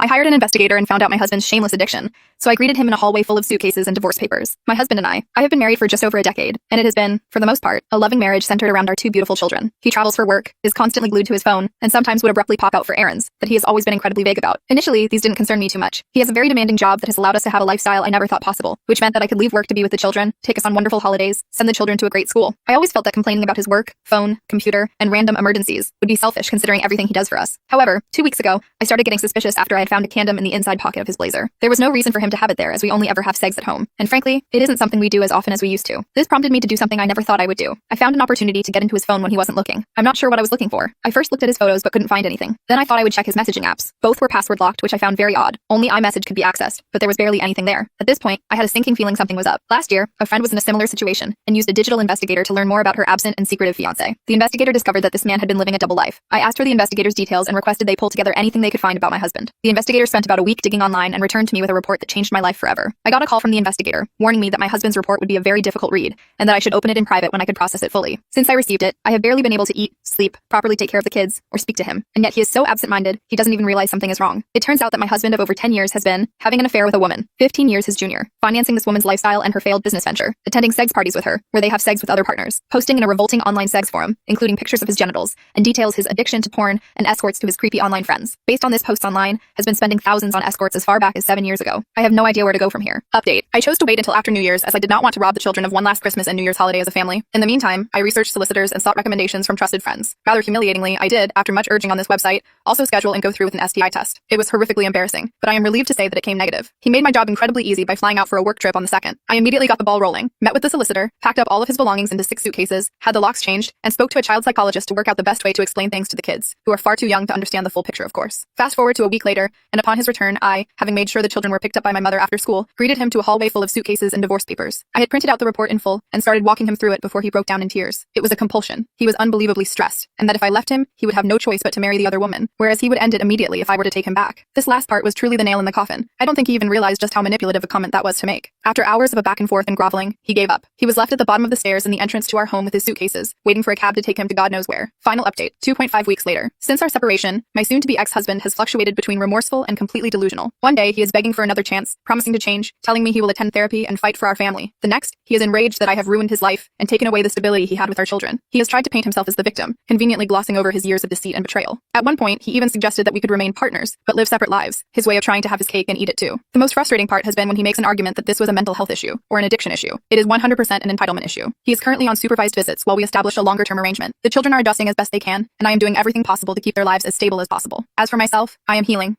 I hired an investigator and found out my husband's shameless addiction, so I greeted him in a hallway full of suitcases and divorce papers. My husband and I have been married for just over a decade, and it has been, for the most part, a loving marriage centered around our two beautiful children. He travels for work, is constantly glued to his phone, and sometimes would abruptly pop out for errands that he has always been incredibly vague about. Initially, these didn't concern me too much. He has a very demanding job that has allowed us to have a lifestyle I never thought possible, which meant that I could leave work to be with the children, take us on wonderful holidays, send the children to a great school. I always felt that complaining about his work, phone, computer, and random emergencies would be selfish considering everything he does for us. However, 2 weeks ago, I started getting suspicious after I had found a condom in the inside pocket of his blazer. There was no reason for him to have it there as we only ever have sex at home, and frankly, it isn't something we do as often as we used to. This prompted me to do something I never thought I would do. I found an opportunity to get into his phone when he wasn't looking. I'm not sure what I was looking for. I first looked at his photos but couldn't find anything. Then I thought I would check his messaging apps. Both were password locked, which I found very odd. Only iMessage could be accessed, but there was barely anything there. At this point, I had a sinking feeling something was up. Last year, a friend was in a similar situation and used a digital investigator to learn more about her absent and secretive fiancé. The investigator discovered that this man had been living a double life. I asked for the investigator's details and requested they pull together anything they could find about my husband. The investigator spent about a week digging online and returned to me with a report that changed my life forever. I got a call from the investigator, warning me that my husband's report would be a very difficult read, and that I should open it in private when I could process it fully. Since I received it, I have barely been able to eat, sleep, properly take care of the kids, or speak to him. And yet he is so absent-minded, he doesn't even realize something is wrong. It turns out that my husband of over 10 years has been having an affair with a woman, 15 years his junior, financing this woman's lifestyle and her failed business venture, attending sex parties with her, where they have sex with other partners, posting in a revolting online sex forum, including pictures of his genitals, and details his addiction to porn and escorts to his creepy online friends. Based on this post online, has been spending thousands on escorts as far back as 7 years ago. I have no idea where to go from here. Update. I chose to wait until after New Year's as I did not want to rob the children of one last Christmas and New Year's holiday as a family. In the meantime, I researched solicitors and sought recommendations from trusted friends. Rather humiliatingly, I did, after much urging on this website, also schedule and go through with an STI test. It was horrifically embarrassing, but I am relieved to say that it came negative. He made my job incredibly easy by flying out for a work trip on the 2nd. I immediately got the ball rolling, met with the solicitor, packed up all of his belongings into 6 suitcases, had the locks changed, and spoke to a child psychologist to work out the best way to explain things to the kids, who are far too young to understand the full picture, of course. Fast forward to a week later, and upon his return, I, having made sure the children were picked up by my mother after school, greeted him to a hallway full of suitcases and divorce papers. I had printed out the report in full and started walking him through it before he broke down in tears. It was a compulsion. He was unbelievably stressed, and that if I left him, he would have no choice but to marry the other woman, whereas he would end it immediately if I were to take him back. This last part was truly the nail in the coffin. I don't think he even realized just how manipulative a comment that was to make. After hours of a back and forth and groveling, he gave up. He was left at the bottom of the stairs in the entrance to our home with his suitcases, waiting for a cab to take him to God knows where. Final update. 2.5 weeks later. Since our separation, my soon-to-be ex-husband has fluctuated between remorseful and completely delusional. One day, he is begging for another chance, promising to change, telling me he will attend therapy and fight for our family. The next, he is enraged that I have ruined his life and taken away the stability he had with our children. He has tried to paint himself as the victim, conveniently glossing over his years of deceit and betrayal. At one point, he even suggested that we could remain partners, but live separate lives, his way of trying to have his cake and eat it too. The most frustrating part has been when he makes an argument that this was a mental health issue, or an addiction issue. It is 100% an entitlement issue. He is currently on supervised visits while we establish a longer-term arrangement. The children are adjusting as best they can, and I am doing everything possible to keep their lives as stable as possible. As for myself, I am healing,